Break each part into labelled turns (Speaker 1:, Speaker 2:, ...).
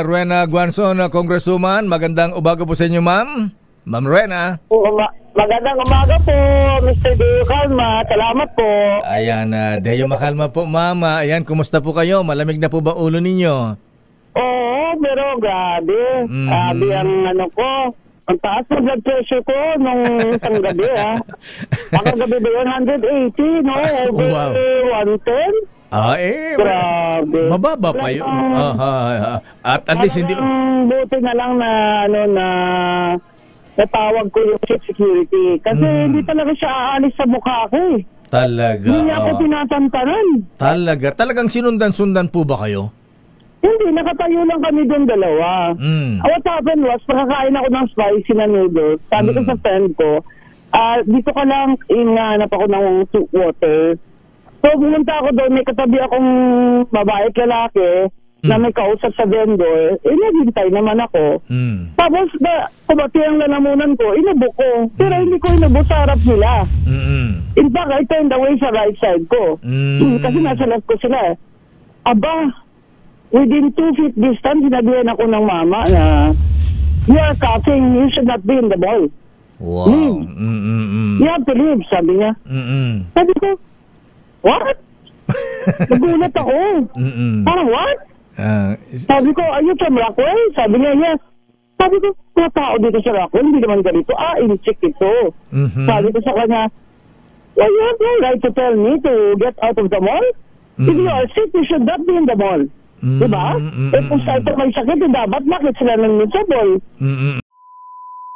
Speaker 1: Rowena Guanzon, Congresswoman. Magandang umaga po sa inyo, ma'am. Ma'am Rowena.
Speaker 2: Magandang umaga po, Mr. Deo Calma. Salamat po.
Speaker 1: Ayan, Deo Makalma po, ma'am. Ayan, kumusta po kayo? Malamig na po ba ulo ninyo?
Speaker 2: Oo, pero grabe. Grabe ang ano ko. Ang taas ng blood pressure ko nung isang gabi, ha. Gabi ba yun? 180, no? Over
Speaker 1: Wow.
Speaker 2: 110? Grabe.
Speaker 1: Mababa pa yun. At least hindi...
Speaker 2: Buti na lang na, natawag ko yung security. Kasi hindi talaga siya aalis sa mukha ko, eh.
Speaker 1: Talaga.
Speaker 2: Hindi niya ako tinatantanan.
Speaker 1: Talagang sinundan-sundan po ba kayo?
Speaker 2: Hindi, nakatayo lang kami doon dalawa. What happened was, nakakain ako ng spicy na noodles. Sabi ko sa friend ko, dito ka lang, inahanap ako ng water. So, pumunta ako doon, may katabi akong babae at lalaki na may kausap sa vendor. Naghintay naman ako. Tapos, kumati ang lalamunan ko, inubok ko. Pero hindi ko inubok sa harap nila. In fact, I turned away sa right side ko. Kasi nasa left ko sila. Aba, within 2 feet distance, sinabihan ako ng mama na, you are coughing, you should not be in the mall.
Speaker 1: Wow.
Speaker 2: Leave. You have to leave, sabi niya. Sabi ko, what? Nagulat ako. Parang what? Sabi ko, are you from Rockwell? Sabi niya, yes. Sabi ko, mga tao dito sa Rockwell, hindi naman ganito. In-check ito. Sabi ko sa kanya, well, you have no right to tell me to get out of the mall. If you are sick, you should not be in the mall. Diba? Kung sa ito may sakit, dapat bakit sila nang-miserable?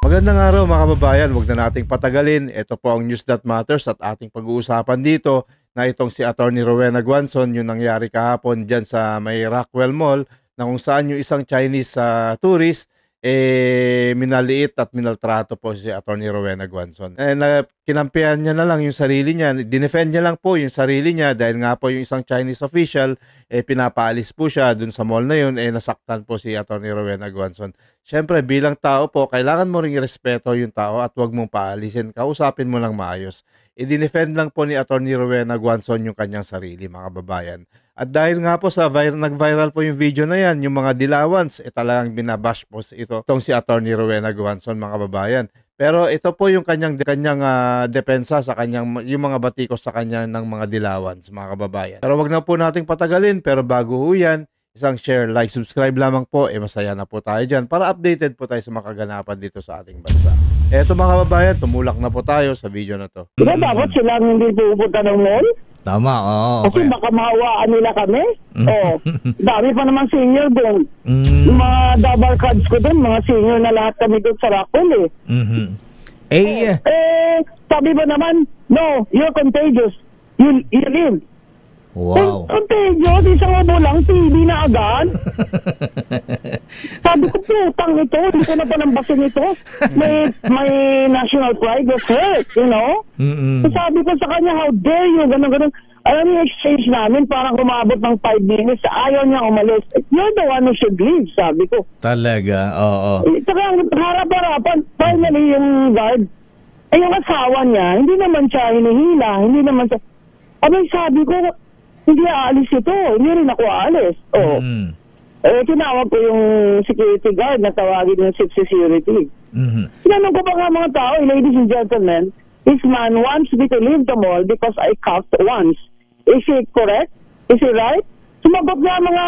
Speaker 3: Magandang araw mga kababayan, huwag na nating patagalin. Ito po ang News That Matters at ating pag-uusapan dito na itong si Atty. Rowena Guanzon, yung nangyari kahapon dyan sa may Rockwell Mall na kung saan yung isang Chinese tourist minaliit at minaltrato po si Atty. Rowena Guanzon. Kinampihan niya na lang yung sarili niya, dinefend niya lang po yung sarili niya dahil nga po yung isang Chinese official pinapaalis po siya dun sa mall na yun, nasaktan po si Atty. Rowena Guanzon. Siyempre bilang tao po, kailangan mo ring irespeto yung tao at huwag mong paalisin, kausapin mo lang maayos. I-defend lang po ni Atty. Rowena Guanzon yung kanyang sarili mga kababayan. At dahil nga po sa nag-viral po yung video na yan, yung mga dilawans, talagang binabash po itong si Atty. Rowena Guanzon mga kababayan. Pero ito po yung kanyang depensa sa yung mga batikos sa kanya ng mga dilawans mga kababayan. Pero wag na po nating patagalin, pero bago ho yan, isang share, like, subscribe lamang po, masaya na po tayo dyan para updated po tayo sa mga kaganapan dito sa ating bansa. Eto mga kababayan, tumulak na po tayo sa video na to.
Speaker 2: Diba dapat silang hindi pupunta ng mall?
Speaker 1: Tama, oo.
Speaker 2: Kasi baka mahawaan nila kami. Dami pa naman senior doon. Yung mga double cards ko doon, mga senior na lahat kami doon sa Rockwell sabi ba naman, no, you're contagious. You live.
Speaker 1: Wow.
Speaker 2: Contagious, isang ubo lang, TV na agad. Sabi ko, putang ito, hindi ko na panambasin ito. May national pride was hurt, you know? So sabi ko sa kanya, how dare you, ganun. Alam niyo, exchange namin, parang umabot ng 5 minutes, ayaw niya umalis. You're the one who should leave, sabi ko.
Speaker 1: Talaga, oo.
Speaker 2: Saka harap-harapan, finally yung guard, yung asawa niya, hindi naman siya hinihila, hindi naman siya, sabi ko, hindi aalis ito, hindi rin ako aalis. Tinawag ko yung security guard na tawagin yung security. Tinanong ko pa nga mga tao, ladies and gentlemen, this man wants me to leave the mall because I coughed once. Is he correct? Is he right? Sumagot nga mga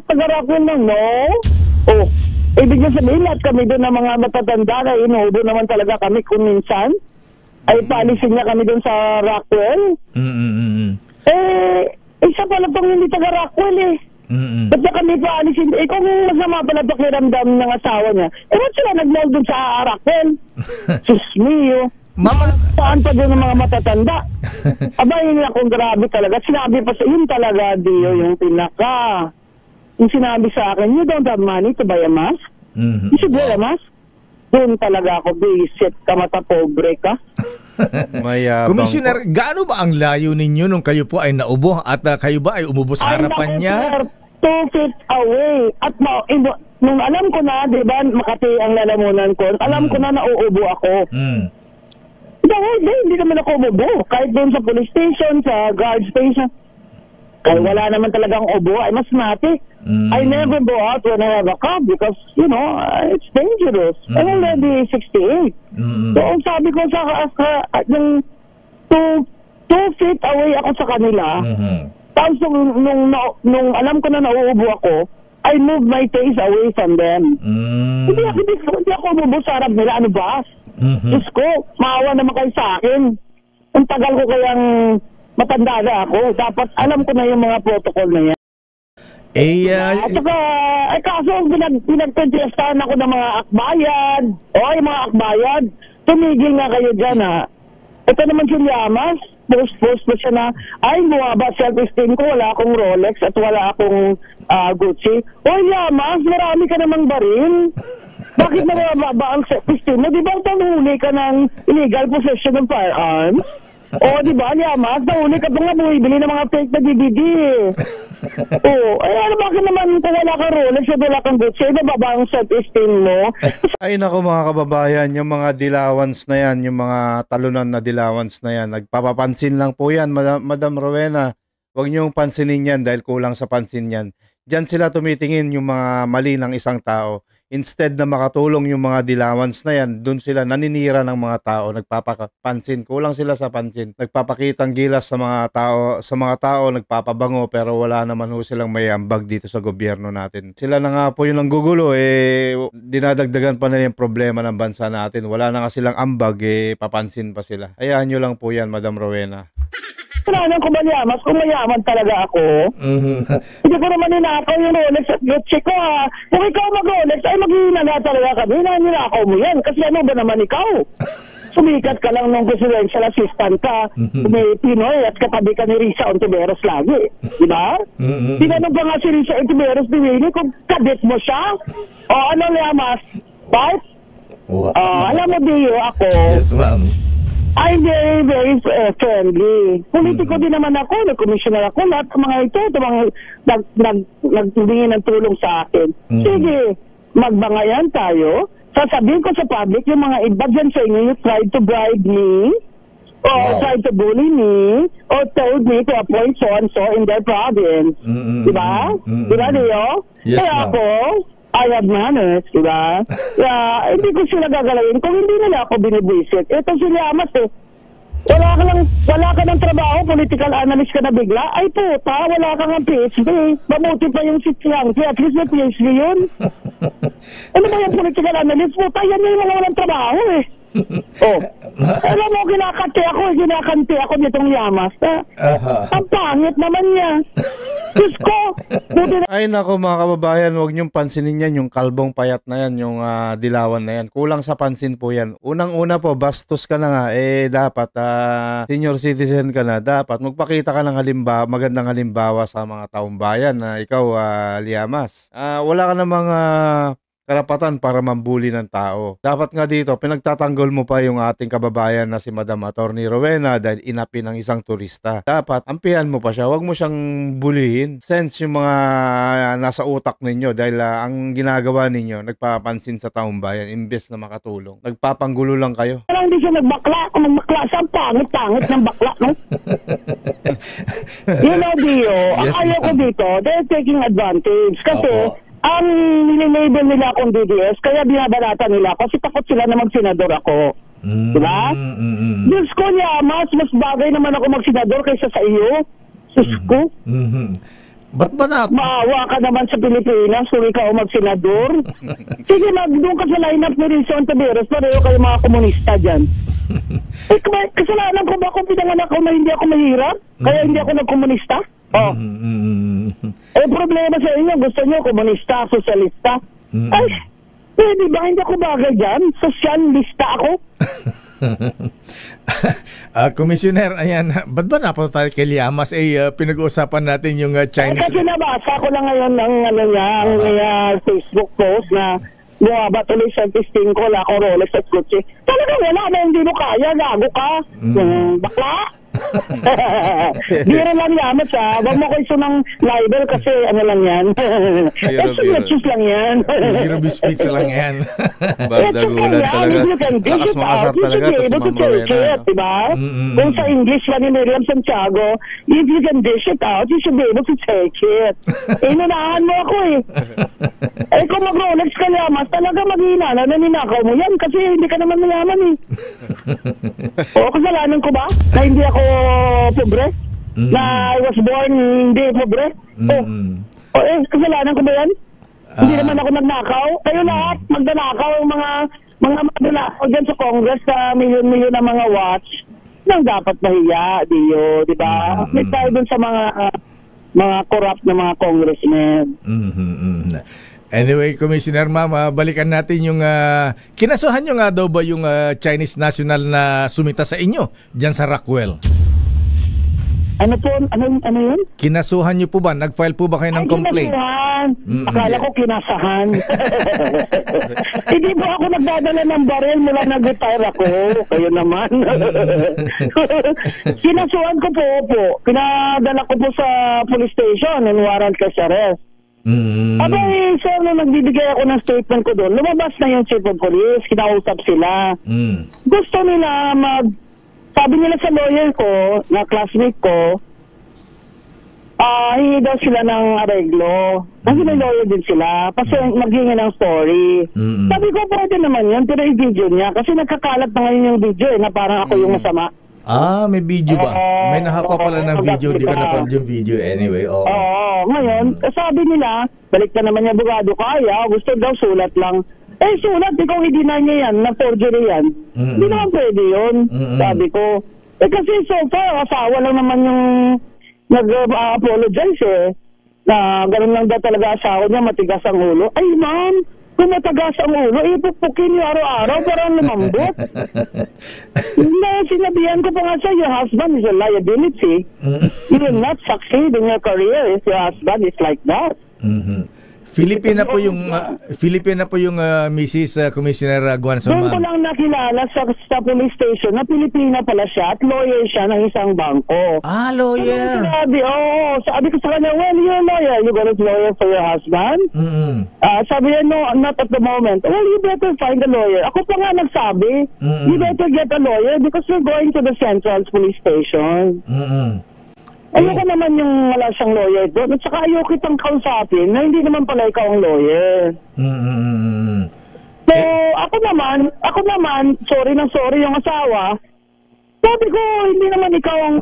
Speaker 2: taga-Rockwell ng no. Ibig na sabihin lahat kami doon ng mga matatanda na inuubo naman talaga kami kung minsan. Ay paalisin niya kami doon sa Rockwell. Isa pala pang hindi taga-Rockwell Ba't na kami paalisin? Kung masama pala pakiramdam ng asawa niya, ba't sila nag-mall doon sa Rockwell? Sus mio.
Speaker 1: Mama,
Speaker 2: saan pa doon ng mga matatanda? Yun akong grabe talaga. Sinabi pa sa yun talaga, Dio, yung pinaka. Yung sinabi sa akin, you don't have money to buy a mask? You should wear a mask? Doon talaga ako, visit ka, mata pobre ka.
Speaker 1: Commissioner, gaano ba ang layo ninyo nung kayo po ay naubo at kayo ba ay umubo sa harapan niya?
Speaker 2: 2 feet away. At nung alam ko na, di ba, Makati ang lalamunan ko, alam ko na nauubo ako. Hindi naman ako umubo. Kahit doon sa police station, sa guard station, kahit wala naman talagang ubo, ay mas mati. I never go out when I have a cup because, you know, it's dangerous. I'm already 68. So, ang sabi ko sa yung 2 feet away ako sa kanila, tapos nung alam ko na nauubo ako, I moved my face away from them. Hindi ako umubo sa harap nila. Ano ba? Diyos ko, maawa naman kayo sa akin. Ang tagal ko kayang matanda na ako. Dapat alam ko na yung mga protocol na yan. At saka, kaso pinagpentiestahan ako ng mga akbayan. Yung mga akbayan, tumigil nga kayo dyan, ha. Ito naman si Llamas, post pa siya na, bumaba self-esteem ko, wala akong Rolex at wala akong Gucci. Llamas, marami ka namang baril. Bakit mababa ang self-esteem mo? Di ba tanghuli ka ng illegal possession ng firearms? Di ba, Llamas, nahuli ka ba nga bumibili ng mga fake na DVD? Bakit naman kung wala kang Rolex at wala kang Gucci, mababa ang self-esteem mo?
Speaker 3: Ay nako mga kababayan, yung mga dilawans na yan, yung mga talunan na dilawans na yan, nagpapapansin lang po yan, Madam Rowena. Huwag niyong pansinin yan dahil kulang sa pansin yan. Diyan sila tumitingin yung mga mali ng isang tao. Instead na makatulong yung mga dilawans na yan, dun sila naninira ng mga tao, nagpapapansin, kulang sila sa pansin, nagpapakitang gilas sa mga tao, nagpapabango pero wala naman ho silang may ambag dito sa gobyerno natin. Sila na nga po yung nanggugulo, dinadagdagan pa na yung problema ng bansa natin. Wala na nga silang ambag, papansin pa sila. Hayaan nyo lang po yan, Madam Rowena.
Speaker 2: Kailangan ko Llamas, kung mayaman talaga ako. Hindi ko naman ninakaw yung Rolex at Gucci ko, ha. Kung ikaw mag-Rolex, ay maghihina na talaga kami. Ninakaw mo yan. Kasi ano ba naman ikaw? Sumikat ka lang nung presidential assistant ka. May Pinoy at katabi ka ni Risa Ontiveros lagi. Diba? Tinanong pa nga si Risa Ontiveros ni Winnie kung kabit mo siya. Ano Llamas? Right? Alam mo, Dio, ako.
Speaker 1: Yes, ma'am.
Speaker 2: I'm very, very friendly. Politiko din naman ako, nag-commissioner ako, lahat ng mga ito nagtingin ng tulong sa akin. Sige, magbangayan tayo. Sasabihin ko sa public, yung mga iba dyan sa inyo, you tried to bribe me, or tried to bully me, or told me to appoint so-and-so in their province. Diba? Diba, Leo?
Speaker 1: Yes,
Speaker 2: kaya ako, I have manners, diba? Kaya, hindi ko sila gagalawin kung hindi nila ako binibwisit. Ito si Llamas, wala ka ng trabaho, political analyst ka na bigla. Ay puta, wala ka ng PhD. Mabuti pa yung si Chiangki, at least may PhD yun. Ano ba yung political analyst? Puta, yan yung mga walang trabaho eh. Alam mo, kinakante ako nitong Llamas. Ang pangit naman niya. Diyos ko.
Speaker 3: Ay nako mga kababayan, huwag niyong pansinin yan, yung kalbong payat na yan, yung dilawan na yan. Kulang sa pansin po yan. Unang-una po, bastos ka na nga, dapat senior citizen ka na, dapat magpakita ka ng magandang halimbawa sa mga taong bayan na ikaw, Llamas. Wala ka namang karapatan para mambuli ng tao. Dapat nga dito, pinagtatanggol mo pa yung ating kababayan na si Madam Attorney Rowena dahil inapi ng isang turista. Dapat, ampihan mo pa siya. Huwag mo siyang bulihin. Sense yung mga nasa utak ninyo dahil ang ginagawa ninyo, nagpapansin sa taong bayan imbes na makatulong. Nagpapanggulo lang kayo.
Speaker 2: Parang hindi siya nagbakla. Kung magbakla siya, pangit ng bakla, no? You know, Dio, ang ayaw ko dito, they're taking advantage. Kasi, ang nililabel nila akong DDS, kaya binabalatan nila ako kasi takot sila na mag-senador ako. Diba? Diyos ko niya, mas bagay naman ako mag-senador kaysa sa iyo. Diyos ko.
Speaker 1: Ba't ba na?
Speaker 2: Maawa ka naman sa Pilipinas kung ikaw mag-senador. Sige, doon ka sa lineup ni Risa Ontiveros, pareho kayo mga komunista dyan. Kasalanan ko ba kung pinanganak ko na hindi ako mahirap? Kaya hindi ako nagkomunista? Problema sa inyo, gusto nyo komunista, sosyalista. Ay, pwede ba hindi ako bagay dyan? Sosyalista ako?
Speaker 1: Commissioner, ayan, ba't ba napunta tayo kay Llamas? Pinag-uusapan natin yung Chinese...
Speaker 2: Kasi nabasa ko lang ngayon ng Facebook post na bumaba tuloy sa testing ko, wala akong Rolex at Gucci. Talagang wala na, hindi mo kaya, gago ka. Bakla? Bira lang yan, sa wag mo ko iso ng libel kasi ano lang yan. Extra lang yan.
Speaker 1: Hero speech lang yan.
Speaker 3: Bardagulan talaga. Lakas makasar talaga to si Ma'am Rowena.
Speaker 2: Diba? Kung sa English lang ni Miriam Santiago, if you can dish it out, you should be able to take it. Inunahan mo ako kung mag-Rolex ka lamas, talaga maghihina na ninakaw mo yan kasi hindi ka naman mayaman kasalanan ko ba? Na hindi ako pobre? Na I was born hindi pobre? Kasalanan ko ba yan? Hindi naman ako nagnakaw. Kayo lahat, magdanakaw mga magdanakaw dyan sa Congress sa milyon-milyon na mga watch nang dapat mahiya, di ba? May tayo dun sa mga corrupt na mga congressmen.
Speaker 1: Anyway, Commissioner Ma'am, balikan natin yung kinasuhan nyo nga daw ba yung Chinese national na sumita sa inyo dyan sa Rockwell?
Speaker 2: Ano po? Ano yun?
Speaker 1: Kinasuhan nyo po ba? Nag-file po ba kayo ng complaint?
Speaker 2: Kinasuhan. Akala ko kinasahan. Hindi po ako nagdadala ng baril mula nag-retire ako. Kayo naman. Kinasuhan ko po. Pinadala ko po sa police station in warrantless arrest. Abay, sir, nung nagbibigay ako ng statement ko doon, lumabas na yung chief of police, kinausap sila. Gusto nila sabi nila sa lawyer ko, na classmate ko, hingi daw sila ng areglo. Kasi may lawyer din sila, kasi maghingi ng story. Sabi ko, pwede naman yun, pero i-video niya. Kasi nagkakalat na ngayon yung video na parang ako yung masama.
Speaker 1: May video ba? May nahakwa pala ng video, di ko napanood yung video anyway.
Speaker 2: Ngayon, sabi nila, balik na naman yung abogado, kaya, gusto daw sulat lang. Sulat, ikaw i-deny niya yan, na forgery yan. Hindi naman pwede yun, sabi ko. Kasi so far, asawa lang naman yung nag-apologize na gano'n lang daw talaga asawa niya, matigas ang ulo. Ay ma'am, kung matigas ang ulo, ipupukin niyo araw-araw para lumambot. Hindi, sinabihan ko pa nga sa your husband is a liability. You will not succeed in your career if your husband is like that.
Speaker 1: Filipina po yung Mrs. Commissioner Guanzon.
Speaker 2: Doon ko lang nakilala sa police station na Pilipina pala siya at lawyer siya ng isang bangko.
Speaker 1: Lawyer.
Speaker 2: Sabi ko sa kanya, well, you're a lawyer. You got a lawyer for your husband? Sabi niya, no, not at the moment. Well, you better find a lawyer. Ako pa nga nagsabi, you better get a lawyer because we're going to the Central Police Station. Ayoko naman yung wala siyang lawyer doon. At saka ayoko kitang kausapin na hindi naman pala ikaw ang lawyer. So, ako naman, sorry yung asawa. Sabi ko, hindi naman ikaw ang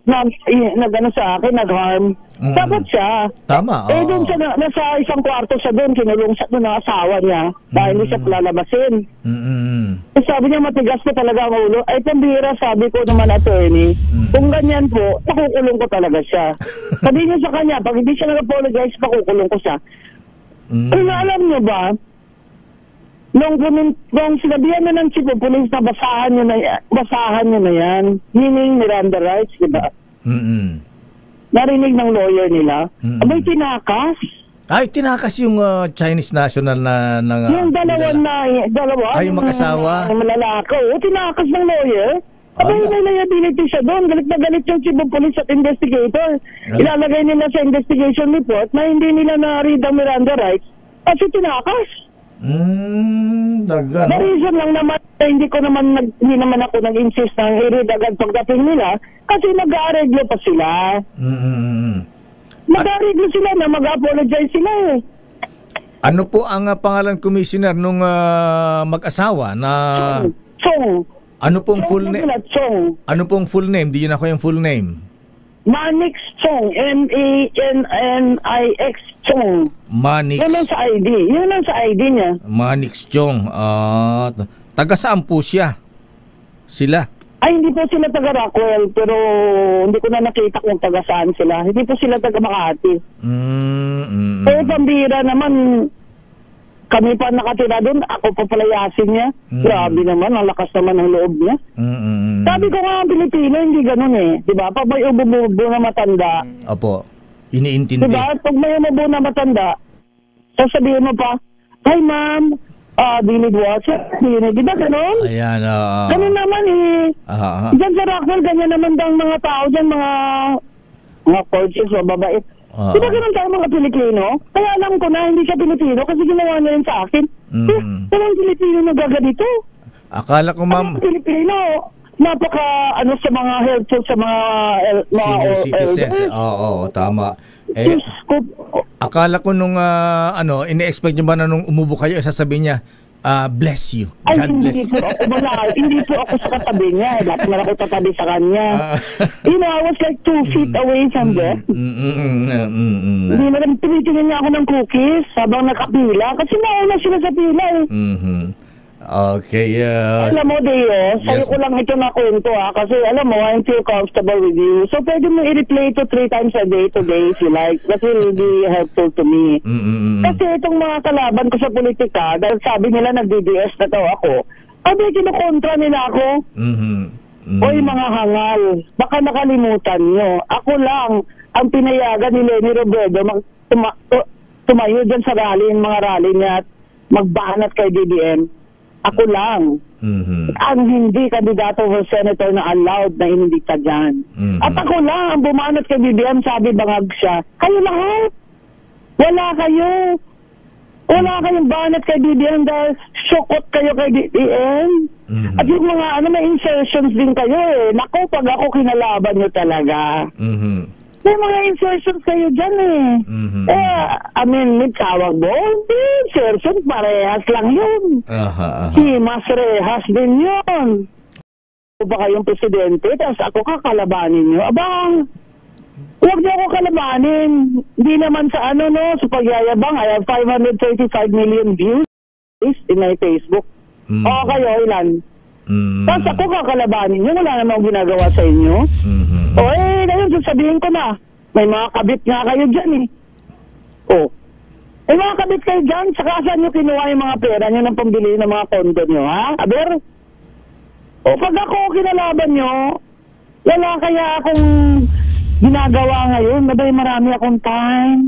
Speaker 2: nag-ano sa akin, nag-harm. Dapat siya.
Speaker 1: Tama.
Speaker 2: Doon siya, nasa isang kwarto siya doon, kinulong siya doon ng asawa niya dahil hindi siya palalabasin. Sabi niya, matigas ko talaga ang ulo. Ay, pambira, sabi ko naman, attorney, kung ganyan po, pakukulong ko talaga siya. Sabi niya sa kanya, pag hindi siya nag-apologize, pakukulong ko siya. Pero alam niyo ba, nung sinabihan na ng chief of police na basahan niyo na yan, meaning Miranda rights, di ba? Narinig ng lawyer nila, abay tinakas.
Speaker 1: Ay, tinakas yung Chinese national na
Speaker 2: yung dalawa.
Speaker 1: Ay, yung mag-asawa.
Speaker 2: Malalako. Tinakas ng lawyer. Abay, may liability siya doon. Galit na galit yung chief of police at investigator. Ilalagay nila sa investigation report na hindi nila na-read ang Miranda rights kasi tinakas.
Speaker 1: Daga, no?
Speaker 2: The reason lang naman, hindi naman ako nag-insist na i-read agad pagdating nila kasi nag-aareglo pa sila. Nag-aareglo sila na mag-apologize sila
Speaker 1: Ano po ang pangalan, Commissioner, nung mag-asawa na...
Speaker 2: Chong.
Speaker 1: Ano pong full name? Ano pong full name? Di yun ako yung full name.
Speaker 2: Manix Chong. M-A-N-I-X Chong.
Speaker 1: Manix.
Speaker 2: Yun lang sa ID. Yun lang sa ID niya.
Speaker 1: Manix Chong. Taga saan po siya? Sila?
Speaker 2: Ay, hindi po sila taga Rockwell, pero hindi ko na nakita kung taga saan sila. Hindi po sila taga Makati. Pero pambira naman, kami pa nakatira doon, ako pa palayasin niya. Grabe naman, ang lakas naman ng loob niya. Sabi ko nga, ang Pilipino, hindi ganun Diba? Pag may ubo na matanda.
Speaker 1: Opo, iniintindi.
Speaker 2: Diba? Pag may ubo na matanda, sasabihin mo pa, hi ma'am, Dilid Watcher, di ba ganun?
Speaker 1: Ayan.
Speaker 2: Ganun naman Diyan sa Rockwell, ganyan naman daw mga tao dyan, mga coaches o babait. Di ba ganun tayo mga Pilipino? Kaya alam ko na hindi siya Pilipino kasi ginawa niya rin sa akin. Walang Pilipino na gaganito.
Speaker 1: Akala ko, ma'am,
Speaker 2: Pilipino, napaka sa mga helpful sa mga
Speaker 1: senior citizens. Oo, tama. Akala ko nung ini-expect nyo ba na nung umubo kayo, sasabihin niya, bless you. God bless you.
Speaker 2: Hindi po ako sa katabi niya. Dapat na ako tatabi sa kanya. I was like 2 feet away from there. Hindi na lang tinitingin niya ako ng cookies habang nakapila. Kasi nauna sila sa pila
Speaker 1: Okay,
Speaker 2: alam mo, Deo, sa'yo ko lang ito na kwento kasi alam mo, I feel comfortable with you. So, pwede mo i-replay ito 3 times a day today if you like. That will be helpful to me. Kasi itong mga kalaban ko sa politika, dahil sabi nila nag-DDS na daw ako, kinukontra nila ako. Oy, mga hangal, baka nakalimutan nyo. Ako lang ang pinayagan ni Leni Robredo tumayo dyan sa mga rally niya at magbanat kay DDM. Ako lang. Ang hindi kandidato for senator na allowed na inimbita dyan. At ako lang ang bumanat kay BBM, sabi bangag siya. Kayo lahat. Wala kayo. Wala kayong banat kay BBM dahil syukot kayo kay BBM. At yung mga may insertions din kayo Naku, pag ako kinalaban nyo talaga. May mga insertions kayo dyan may tawag mo. Insertions, parehas lang yun. Mas rehas din yun. Kung ba kayong presidente, tapos ako kakalabanin nyo. Abang, huwag niyo ako kalabanin. Hindi naman sa sa pagyayabang. I have 535 million views in my Facebook. O kayo, ilan? Tapos ako kakalabanin nyo. Wala namang ginagawa sa inyo. Ngayon, sasabihin ko na, may mga kabit nga kayo dyan may mga kabit kayo dyan, saka saan nyo kinuha yung mga pera nyo ng pambili ng mga kondo nyo, ha? Aber? Pag ako kinalaban nyo, wala kaya akong ginagawa ngayon, marami akong time.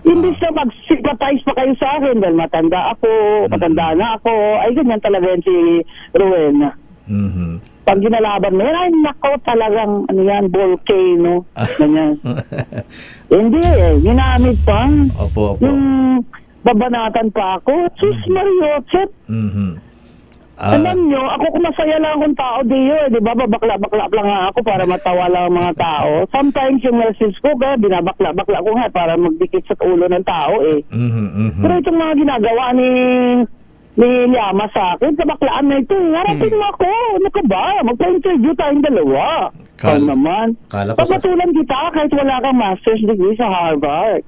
Speaker 2: Imbis na mag-sympathize pa kayo sa akin dahil matanda na ako, ay ganyan talaga yan si Rowena. Pag ginalaban mo, ay nako talagang volcano. Ganyan. Hindi ginamit pa.
Speaker 1: Opo.
Speaker 2: Babanatan pa ako. Sus Mariotset. Alam nyo, ako kung masaya lang akong tao diyo, di ba? Babakla-bakla lang nga ako para matawa lang ang mga tao. Sometimes yung message ko, binabakla-bakla ko nga para magdikit sa ulo ng tao Pero itong mga ginagawa ni Llama sa akin, kabaklaan na ito. Harapin mo ako. Ano ka ba? Magpa-interview tayong dalawa. Naman. Papatulan kita kahit wala kang master's degree sa Harvard.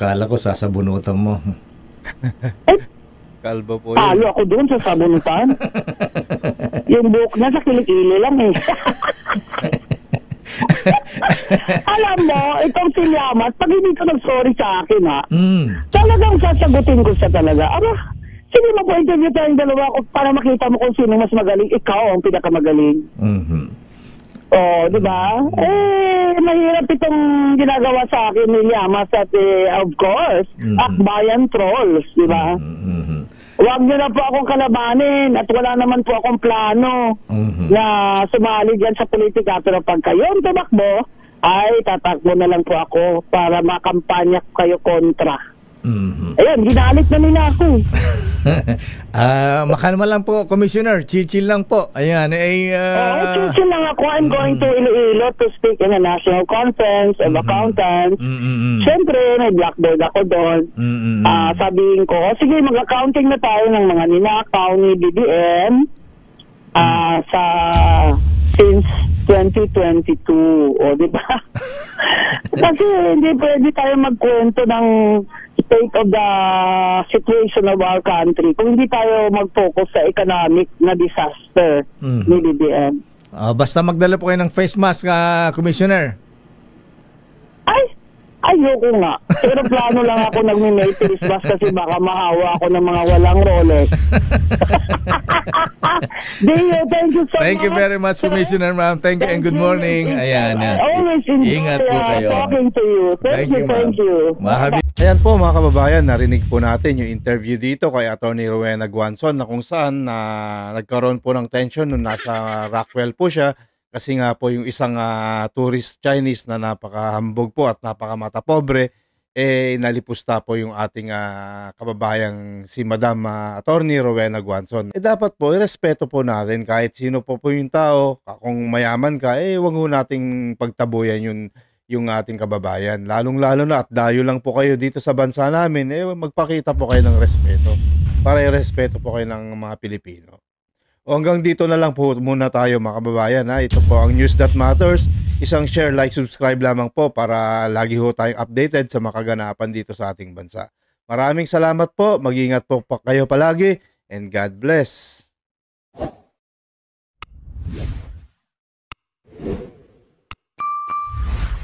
Speaker 1: Kala ko sasabunutan mo.
Speaker 3: Kalbo po yun.
Speaker 2: Talo ako doon sa sabunutan. Yung buhok na sa kilikili lang Alam mo, itong si Llamas, pag hindi ka nag-sorry sa akin talagang sasagutin ko siya talaga. Sige, magpa-interview tayong dalawa para makita mo kung sino mas magaling. Ikaw ang pinakamagaling. Di ba? Mahirap itong ginagawa sa akin ni Llamas at of course, akbayan trolls, di ba? Huwag niyo na po akong kalabanin at wala naman po akong plano na sumali dyan sa politika. Pero pag kayo ang tumakbo, ay tatakbo na lang po ako para makampanya kayo kontra. Ayan, ginalit na nila ako.
Speaker 1: Makalma lang po, Commissioner. Chill lang po. Ayan,
Speaker 2: chill lang ako. I'm going to Iloilo to speak in a national conference of accountants. Siyempre, may blackboard ako doon. Sabihin ko, sige, mag-accounting na tayo ng mga ninakaw ni BBM since 2022. Di ba? Kasi hindi pwede tayo magkwento ng state of the situation of our country kung hindi tayo mag-focus sa economic na disaster ni BBM.
Speaker 1: Basta magdala po kayo ng face mask, Commissioner.
Speaker 2: Ay, Ayoko nga. Pero plano lang ako nagme-Merry Christmas kasi baka mahawa ako ng mga walang Rolex. Dio, thank you so much.
Speaker 1: Thank you very much, Commissioner Ma'am. Thank you and good morning. Ayan.
Speaker 2: I always enjoy
Speaker 1: Ingat po kayo.
Speaker 2: talking to you. Thank you,
Speaker 1: ma'am.
Speaker 2: thank you.
Speaker 1: Mahabi.
Speaker 3: Ayan po mga kababayan, narinig po natin yung interview dito kay Atty. Rowena Guanzon na kung saan nagkaroon po ng tension nung nasa Rockwell po siya kasi nga po yung isang tourist Chinese na napakahambog po at napakamata pobre nalipusta po yung ating kababayang si Madam Atty. Rowena Guanzon. Dapat po irespeto po natin kahit sino po yung tao. Kung mayaman ka, wag ho nating pagtabuyan yung ating kababayan. Lalong-lalo na at dayo lang po kayo dito sa bansa namin, magpakita po kayo ng respeto para irespeto po kayo ng mga Pilipino. O hanggang dito na lang po muna tayo mga kababayan. Ito po ang News That Matters. Isang share, like, subscribe lamang po para lagi ho tayong updated sa makaganapan dito sa ating bansa. Maraming salamat po. Mag-ingat po kayo palagi and God bless.